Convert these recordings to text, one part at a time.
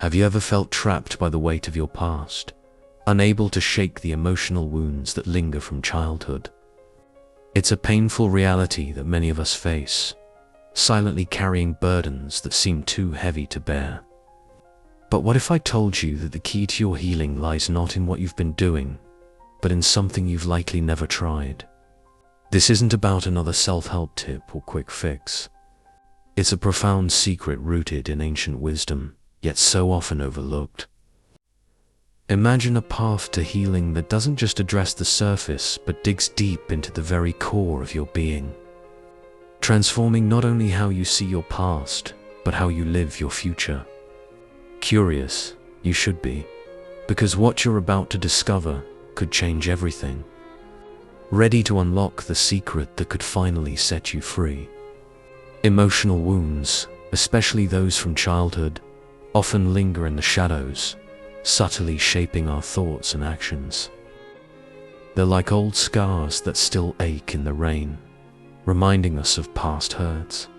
Have you ever felt trapped by the weight of your past, unable to shake the emotional wounds that linger from childhood? It's a painful reality that many of us face, silently carrying burdens that seem too heavy to bear. But what if I told you that the key to your healing lies not in what you've been doing, but in something you've likely never tried? This isn't about another self-help tip or quick fix. It's a profound secret rooted in ancient wisdom, yet so often overlooked. Imagine a path to healing that doesn't just address the surface, but digs deep into the very core of your being, transforming not only how you see your past, but how you live your future. Curious, you should be, because what you're about to discover could change everything. Ready to unlock the secret that could finally set you free. Emotional wounds, especially those from childhood, often linger in the shadows, subtly shaping our thoughts and actions. They're like old scars that still ache in the rain, reminding us of past hurts.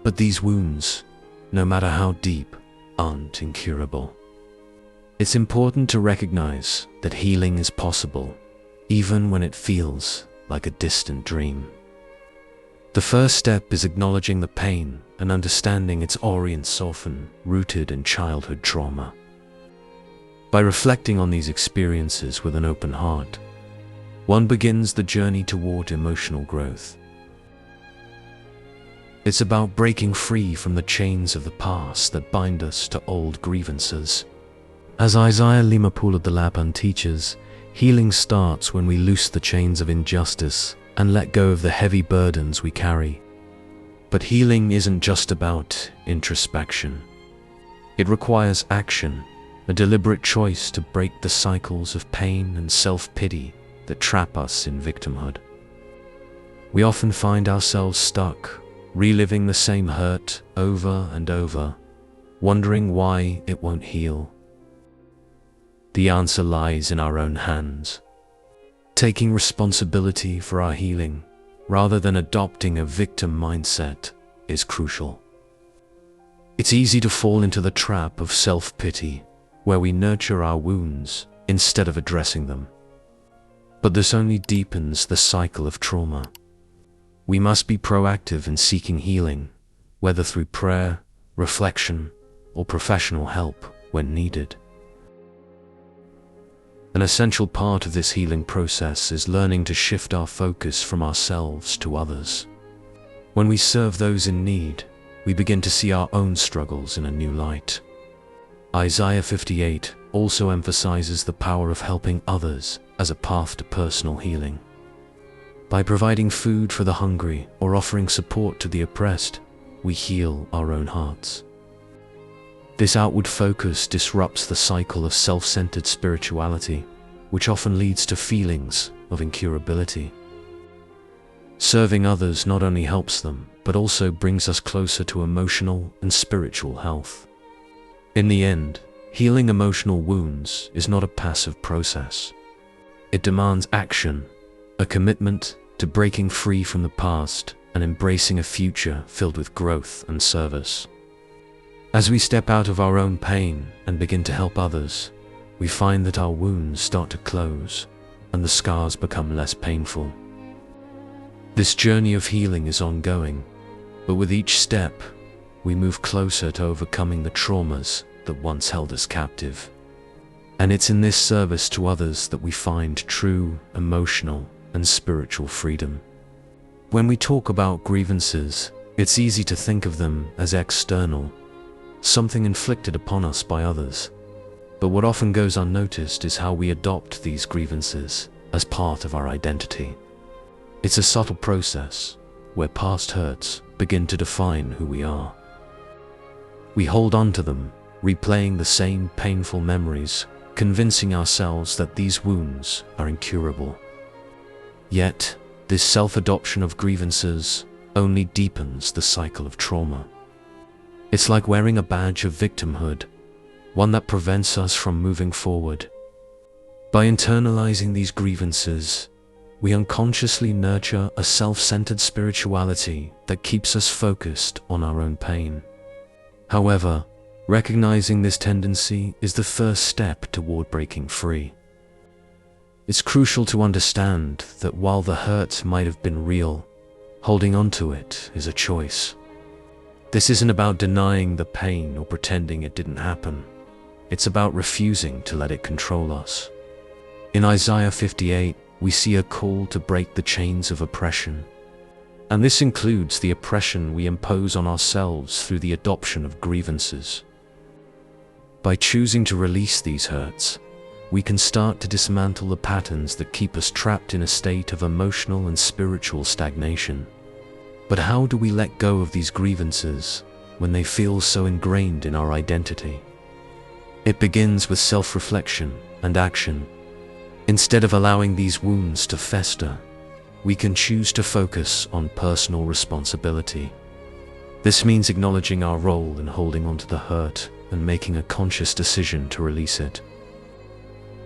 But these wounds, no matter how deep, aren't incurable. It's important to recognize that healing is possible, even when it feels like a distant dream. The first step is acknowledging the pain and understanding its origins, often rooted in childhood trauma. By reflecting on these experiences with an open heart, one begins the journey toward emotional growth. It's about breaking free from the chains of the past that bind us to old grievances. As Isaiah Limapula teaches, healing starts when we loose the chains of injustice and let go of the heavy burdens we carry. But healing isn't just about introspection. It requires action, a deliberate choice to break the cycles of pain and self-pity that trap us in victimhood. We often find ourselves stuck, reliving the same hurt over and over, wondering why it won't heal. The answer lies in our own hands. Taking responsibility for our healing, rather than adopting a victim mindset, is crucial. It's easy to fall into the trap of self-pity, where we nurture our wounds instead of addressing them. But this only deepens the cycle of trauma. We must be proactive in seeking healing, whether through prayer, reflection, or professional help when needed. An essential part of this healing process is learning to shift our focus from ourselves to others. When we serve those in need, we begin to see our own struggles in a new light. Isaiah 58 also emphasizes the power of helping others as a path to personal healing. By providing food for the hungry or offering support to the oppressed, we heal our own hearts. This outward focus disrupts the cycle of self-centered spirituality, which often leads to feelings of incurability. Serving others not only helps them, but also brings us closer to emotional and spiritual health. In the end, healing emotional wounds is not a passive process. It demands action, a commitment to breaking free from the past and embracing a future filled with growth and service. As we step out of our own pain and begin to help others, we find that our wounds start to close and the scars become less painful. This journey of healing is ongoing, but with each step, we move closer to overcoming the traumas that once held us captive. And it's in this service to others that we find true emotional and spiritual freedom. When we talk about grievances, it's easy to think of them as external, something inflicted upon us by others. But what often goes unnoticed is how we adopt these grievances as part of our identity. It's a subtle process where past hurts begin to define who we are. We hold on to them, replaying the same painful memories, convincing ourselves that these wounds are incurable. Yet, this self-adoption of grievances only deepens the cycle of trauma. It's like wearing a badge of victimhood, one that prevents us from moving forward. By internalizing these grievances, we unconsciously nurture a self-centered spirituality that keeps us focused on our own pain. However, Recognizing this tendency is the first step toward breaking free. It's crucial to understand that while the hurt might have been real, holding on to it is a choice. This isn't about denying the pain or pretending it didn't happen. It's about refusing to let it control us. In Isaiah 58, we see a call to break the chains of oppression. And this includes the oppression we impose on ourselves through the adoption of grievances. By choosing to release these hurts, we can start to dismantle the patterns that keep us trapped in a state of emotional and spiritual stagnation. But how do we let go of these grievances when they feel so ingrained in our identity? It begins with self-reflection and action. Instead of allowing these wounds to fester, we can choose to focus on personal responsibility. This means acknowledging our role in holding onto the hurt and making a conscious decision to release it.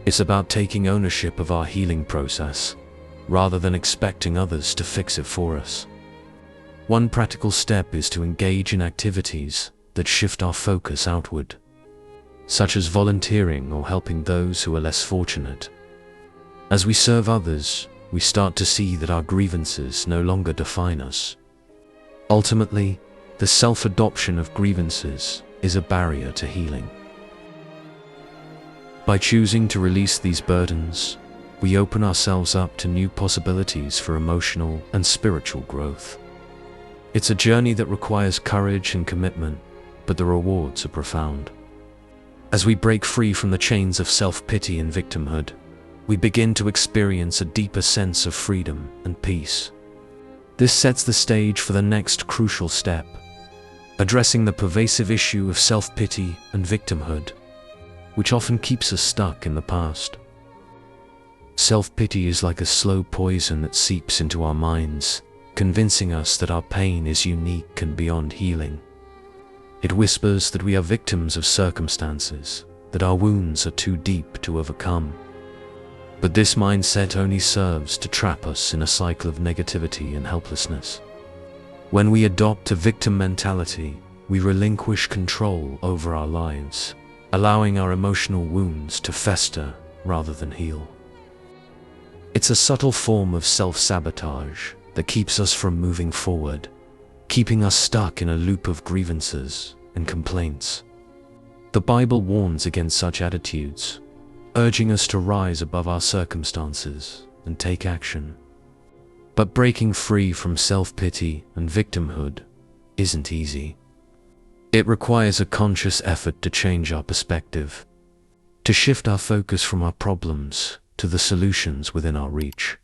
It's about taking ownership of our healing process, rather than expecting others to fix it for us. One practical step is to engage in activities that shift our focus outward, such as volunteering or helping those who are less fortunate. As we serve others, we start to see that our grievances no longer define us. Ultimately, the self-adoption of grievances is a barrier to healing. By choosing to release these burdens, we open ourselves up to new possibilities for emotional and spiritual growth. It's a journey that requires courage and commitment, but the rewards are profound. As we break free from the chains of self-pity and victimhood, we begin to experience a deeper sense of freedom and peace. This sets the stage for the next crucial step, addressing the pervasive issue of self-pity and victimhood, which often keeps us stuck in the past. Self-pity is like a slow poison that seeps into our minds, convincing us that our pain is unique and beyond healing. It whispers that we are victims of circumstances, that our wounds are too deep to overcome. But this mindset only serves to trap us in a cycle of negativity and helplessness. When we adopt a victim mentality, we relinquish control over our lives, allowing our emotional wounds to fester rather than heal. It's a subtle form of self-sabotage that keeps us from moving forward, keeping us stuck in a loop of grievances and complaints. The Bible warns against such attitudes, urging us to rise above our circumstances and take action. But breaking free from self-pity and victimhood isn't easy. It requires a conscious effort to change our perspective, to shift our focus from our problems to the solutions within our reach.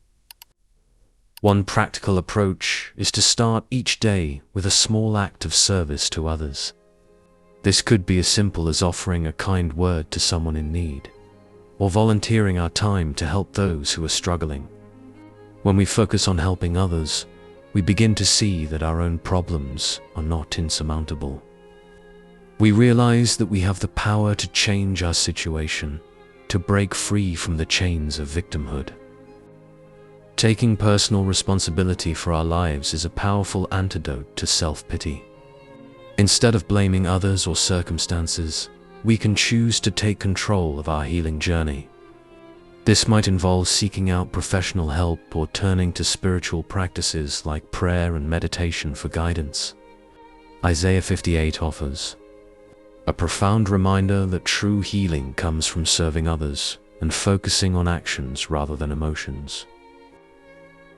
One practical approach is to start each day with a small act of service to others. This could be as simple as offering a kind word to someone in need, or volunteering our time to help those who are struggling. When we focus on helping others, we begin to see that our own problems are not insurmountable. We realize that we have the power to change our situation, to break free from the chains of victimhood. Taking personal responsibility for our lives is a powerful antidote to self-pity. Instead of blaming others or circumstances, we can choose to take control of our healing journey. This might involve seeking out professional help or turning to spiritual practices like prayer and meditation for guidance. Isaiah 58 offers a profound reminder that true healing comes from serving others and focusing on actions rather than emotions.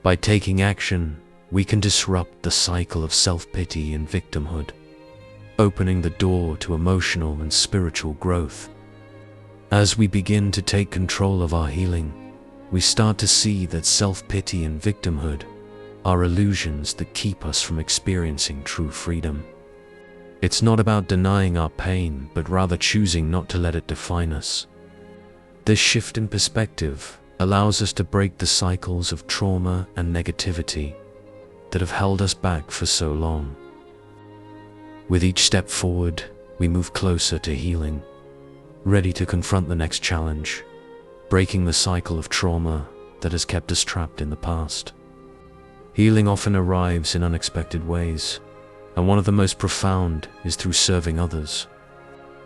By taking action, we can disrupt the cycle of self-pity and victimhood, opening the door to emotional and spiritual growth. As we begin to take control of our healing, we start to see that self-pity and victimhood are illusions that keep us from experiencing true freedom. It's not about denying our pain, but rather choosing not to let it define us. This shift in perspective allows us to break the cycles of trauma and negativity that have held us back for so long. With each step forward, we move closer to healing, ready to confront the next challenge, breaking the cycle of trauma that has kept us trapped in the past. Healing often arrives in unexpected ways, and one of the most profound is through serving others.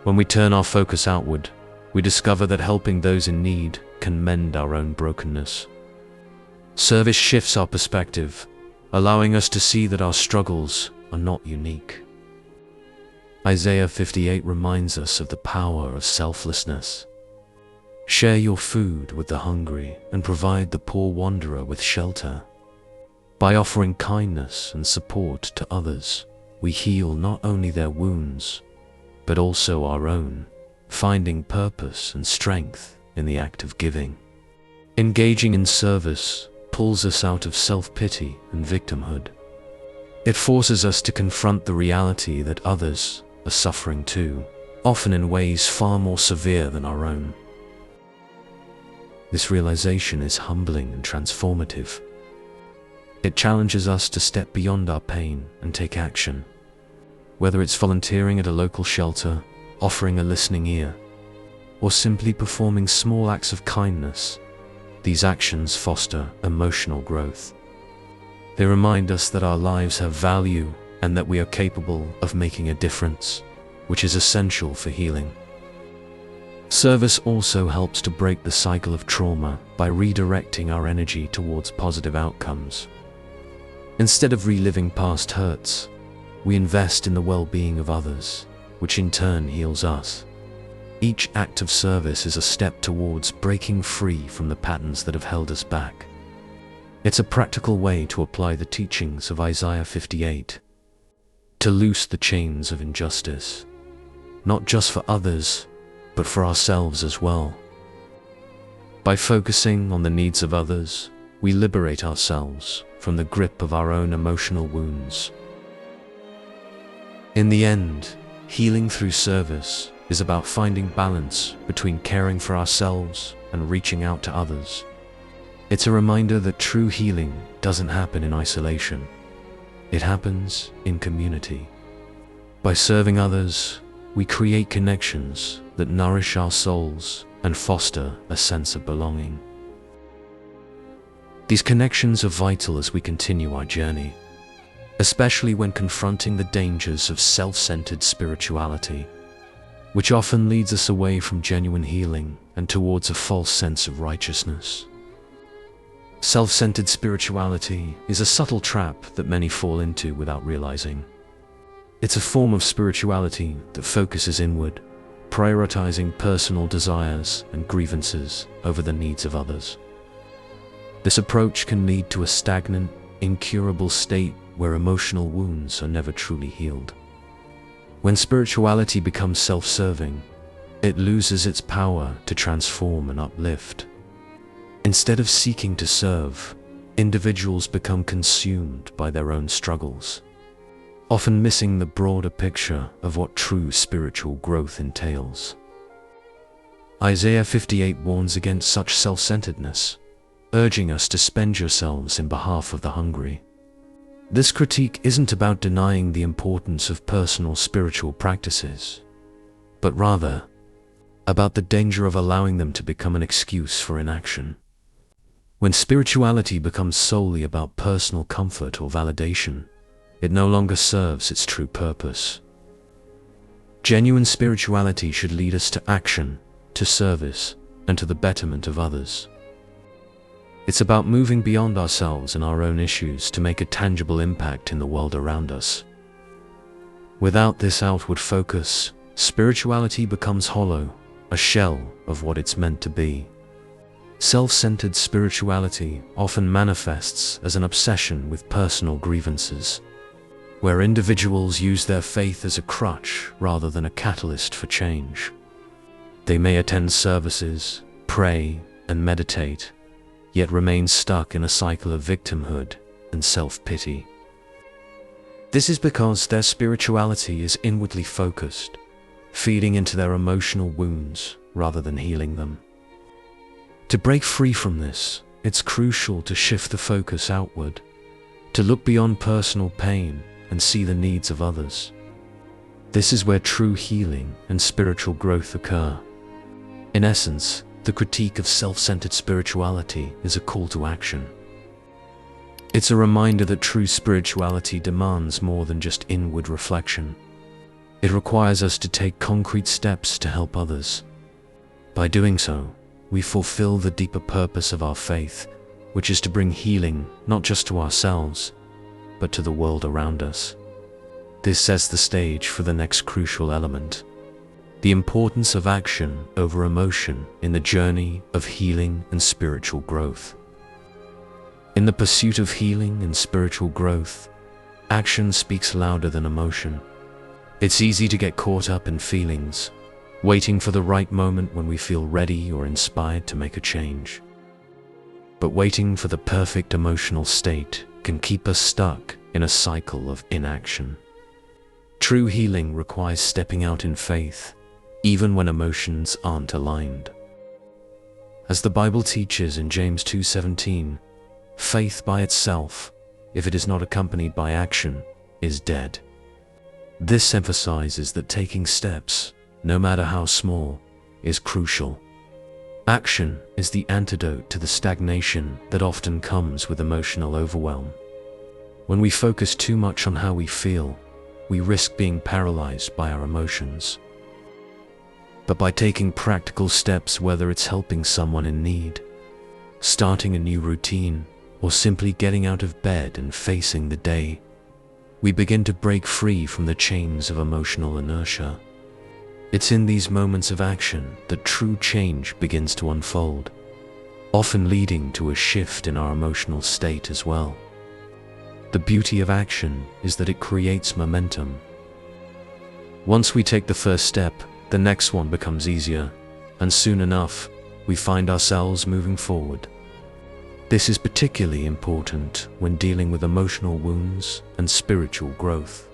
When we turn our focus outward, we discover that helping those in need can mend our own brokenness. Service shifts our perspective, allowing us to see that our struggles are not unique. Isaiah 58 reminds us of the power of selflessness. Share your food with the hungry and provide the poor wanderer with shelter. By offering kindness and support to others, we heal not only their wounds, but also our own, finding purpose and strength in the act of giving. Engaging in service pulls us out of self-pity and victimhood. It forces us to confront the reality that others are suffering too, often in ways far more severe than our own. This realization is humbling and transformative. It challenges us to step beyond our pain and take action. Whether it's volunteering at a local shelter, offering a listening ear, or simply performing small acts of kindness, these actions foster emotional growth. They remind us that our lives have value and that we are capable of making a difference, which is essential for healing. Service also helps to break the cycle of trauma by redirecting our energy towards positive outcomes. Instead of reliving past hurts, we invest in the well-being of others, which in turn heals us. Each act of service is a step towards breaking free from the patterns that have held us back. It's a practical way to apply the teachings of Isaiah 58, to loose the chains of injustice, not just for others, but for ourselves as well. By focusing on the needs of others, we liberate ourselves from the grip of our own emotional wounds. In the end, healing through service is about finding balance between caring for ourselves and reaching out to others. It's a reminder that true healing doesn't happen in isolation. It happens in community. By serving others, we create connections that nourish our souls and foster a sense of belonging. These connections are vital as we continue our journey, especially when confronting the dangers of self-centered spirituality, which often leads us away from genuine healing and towards a false sense of righteousness. Self-centered spirituality is a subtle trap that many fall into without realizing. It's a form of spirituality that focuses inward, prioritizing personal desires and grievances over the needs of others. This approach can lead to a stagnant, incurable state where emotional wounds are never truly healed. When spirituality becomes self-serving, it loses its power to transform and uplift. Instead of seeking to serve, individuals become consumed by their own struggles, often missing the broader picture of what true spiritual growth entails. Isaiah 58 warns against such self-centeredness, urging us to spend yourselves in behalf of the hungry. This critique isn't about denying the importance of personal spiritual practices, but rather about the danger of allowing them to become an excuse for inaction. When spirituality becomes solely about personal comfort or validation, it no longer serves its true purpose. Genuine spirituality should lead us to action, to service, and to the betterment of others. It's about moving beyond ourselves and our own issues to make a tangible impact in the world around us. Without this outward focus, spirituality becomes hollow, a shell of what it's meant to be. Self-centered spirituality often manifests as an obsession with personal grievances, where individuals use their faith as a crutch rather than a catalyst for change. They may attend services, pray, and meditate, yet remain stuck in a cycle of victimhood and self-pity. This is because their spirituality is inwardly focused, feeding into their emotional wounds rather than healing them. To break free from this, it's crucial to shift the focus outward, to look beyond personal pain and see the needs of others. This is where true healing and spiritual growth occur. In essence, the critique of self-centered spirituality is a call to action. It's a reminder that true spirituality demands more than just inward reflection. It requires us to take concrete steps to help others. By doing so, we fulfill the deeper purpose of our faith, which is to bring healing not just to ourselves, but to the world around us. This sets the stage for the next crucial element: the importance of action over emotion in the journey of healing and spiritual growth. In the pursuit of healing and spiritual growth, action speaks louder than emotion. It's easy to get caught up in feelings, waiting for the right moment when we feel ready or inspired to make a change. But waiting for the perfect emotional state can keep us stuck in a cycle of inaction. True healing requires stepping out in faith, even when emotions aren't aligned. As the Bible teaches in James 2:17, faith by itself, if it is not accompanied by action, is dead. This emphasizes that taking steps, no matter how small, is crucial. Action is the antidote to the stagnation that often comes with emotional overwhelm. When we focus too much on how we feel, we risk being paralyzed by our emotions. But by taking practical steps, whether it's helping someone in need, starting a new routine, or simply getting out of bed and facing the day, we begin to break free from the chains of emotional inertia. It's in these moments of action that true change begins to unfold, often leading to a shift in our emotional state as well. The beauty of action is that it creates momentum. Once we take the first step, the next one becomes easier, and soon enough, we find ourselves moving forward. This is particularly important when dealing with emotional wounds and spiritual growth.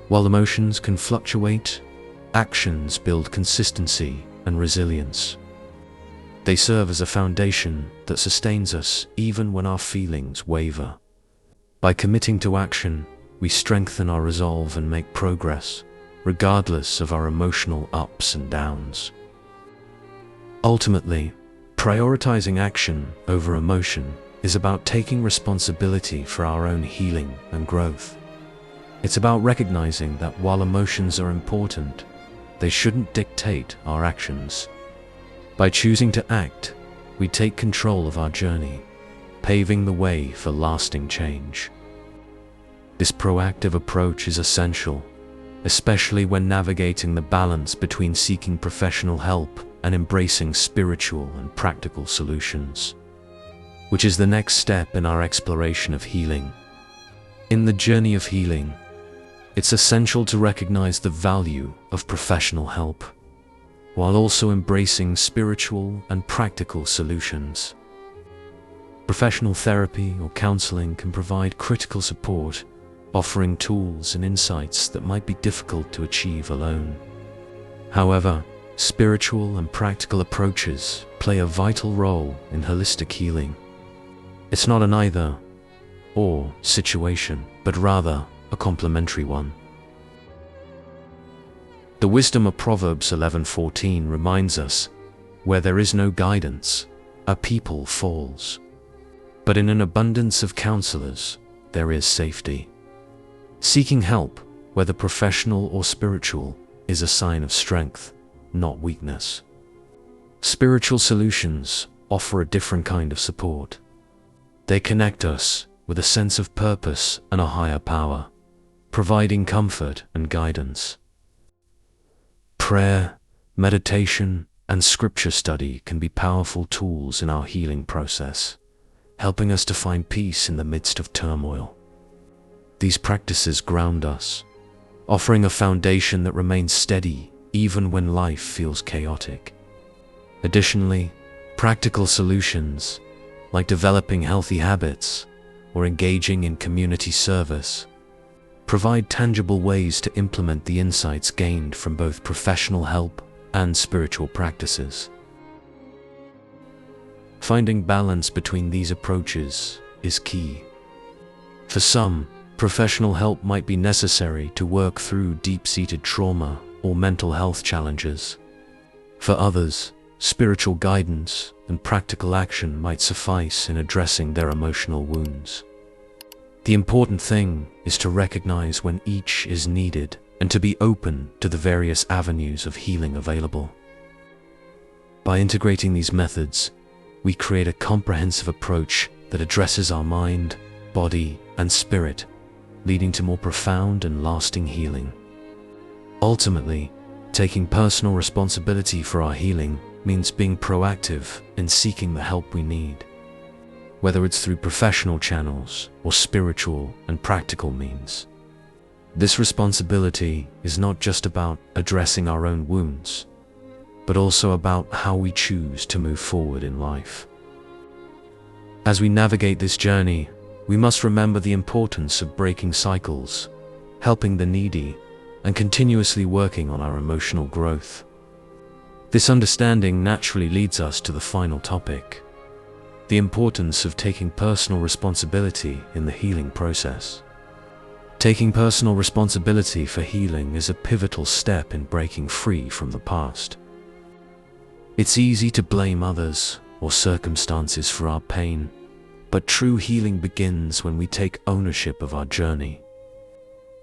While emotions can fluctuate, actions build consistency and resilience. They serve as a foundation that sustains us even when our feelings waver. By committing to action, we strengthen our resolve and make progress, regardless of our emotional ups and downs. Ultimately, prioritizing action over emotion is about taking responsibility for our own healing and growth. It's about recognizing that while emotions are important, they shouldn't dictate our actions. By choosing to act, we take control of our journey, paving the way for lasting change. This proactive approach is essential, especially when navigating the balance between seeking professional help and embracing spiritual and practical solutions, which is the next step in our exploration of healing. In the journey of healing, it's essential to recognize the value of professional help, while also embracing spiritual and practical solutions. Professional therapy or counseling can provide critical support, offering tools and insights that might be difficult to achieve alone. However, spiritual and practical approaches play a vital role in holistic healing. It's not an either-or situation, but rather a complementary one. The wisdom of Proverbs 11:14 reminds us, "Where there is no guidance, a people falls. But in an abundance of counselors, there is safety." Seeking help, whether professional or spiritual, is a sign of strength, not weakness. Spiritual solutions offer a different kind of support. They connect us with a sense of purpose and a higher power, providing comfort and guidance. Prayer, meditation, and scripture study can be powerful tools in our healing process, helping us to find peace in the midst of turmoil. These practices ground us, offering a foundation that remains steady even when life feels chaotic. Additionally, practical solutions, like developing healthy habits or engaging in community service, provide tangible ways to implement the insights gained from both professional help and spiritual practices. Finding balance between these approaches is key. For some, professional help might be necessary to work through deep-seated trauma or mental health challenges. For others, spiritual guidance and practical action might suffice in addressing their emotional wounds. The important thing is to recognize when each is needed and to be open to the various avenues of healing available. By integrating these methods, we create a comprehensive approach that addresses our mind, body, and spirit, leading to more profound and lasting healing. Ultimately, taking personal responsibility for our healing means being proactive in seeking the help we need, whether it's through professional channels or spiritual and practical means. This responsibility is not just about addressing our own wounds, but also about how we choose to move forward in life. As we navigate this journey, we must remember the importance of breaking cycles, helping the needy, and continuously working on our emotional growth. This understanding naturally leads us to the final topic: the importance of taking personal responsibility in the healing process. Taking personal responsibility for healing is a pivotal step in breaking free from the past. It's easy to blame others or circumstances for our pain, but true healing begins when we take ownership of our journey.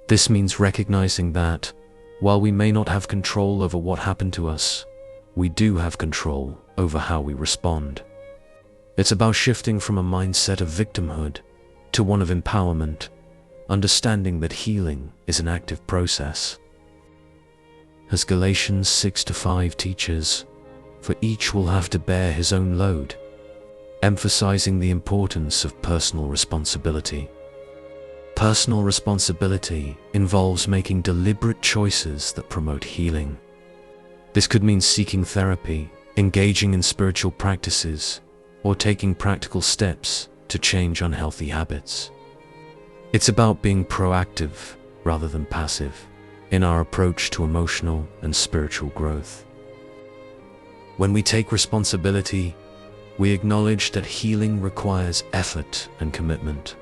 This means recognizing that, while we may not have control over what happened to us, we do have control over how we respond. It's about shifting from a mindset of victimhood to one of empowerment, understanding that healing is an active process. As Galatians 6-5 teaches, for each will have to bear his own load, emphasizing the importance of personal responsibility. Personal responsibility involves making deliberate choices that promote healing. This could mean seeking therapy, engaging in spiritual practices, or taking practical steps to change unhealthy habits. It's about being proactive rather than passive in our approach to emotional and spiritual growth. When we take responsibility, we acknowledge that healing requires effort and commitment.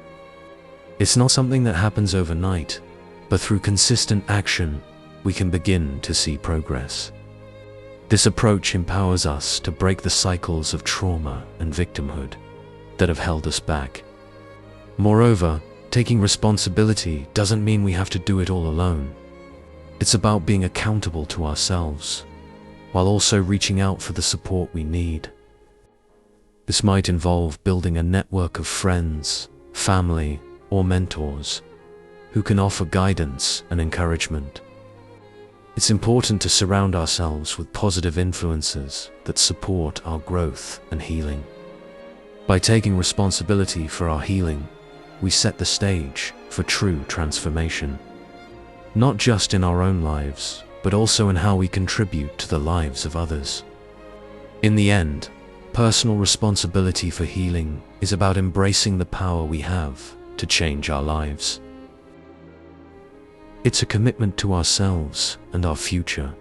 It's not something that happens overnight, but through consistent action, we can begin to see progress. This approach empowers us to break the cycles of trauma and victimhood that have held us back. Moreover, taking responsibility doesn't mean we have to do it all alone. It's about being accountable to ourselves, while also reaching out for the support we need. This might involve building a network of friends, family, or mentors who can offer guidance and encouragement. It's important to surround ourselves with positive influences that support our growth and healing. By taking responsibility for our healing, we set the stage for true transformation, not just in our own lives, but also in how we contribute to the lives of others. In the end, personal responsibility for healing is about embracing the power we have to change our lives. It's a commitment to ourselves and our future,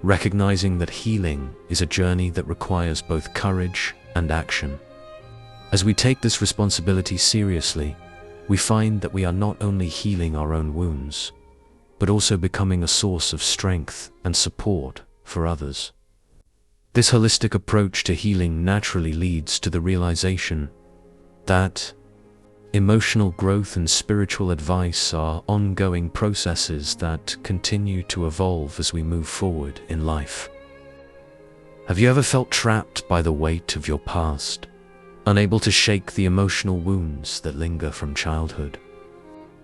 recognizing that healing is a journey that requires both courage and action. As we take this responsibility seriously, we find that we are not only healing our own wounds, but also becoming a source of strength and support for others. This holistic approach to healing naturally leads to the realization that emotional growth and spiritual advice are ongoing processes that continue to evolve as we move forward in life. Have you ever felt trapped by the weight of your past, unable to shake the emotional wounds that linger from childhood?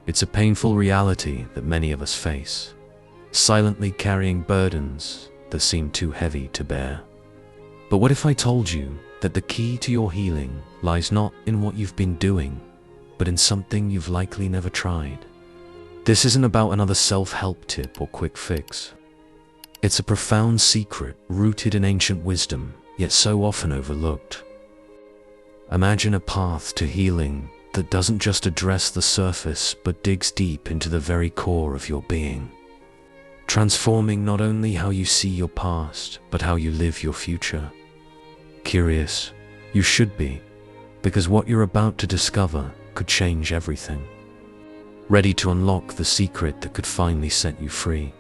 It's a painful reality that many of us face, silently carrying burdens that seem too heavy to bear. But what if I told you that the key to your healing lies not in what you've been doing, but in something you've likely never tried? This isn't about another self-help tip or quick fix. It's a profound secret rooted in ancient wisdom, yet so often overlooked. Imagine a path to healing that doesn't just address the surface but digs deep into the very core of your being, transforming not only how you see your past, but how you live your future. Curious? You should be, because what you're about to discover could change everything. Ready to unlock the secret that could finally set you free?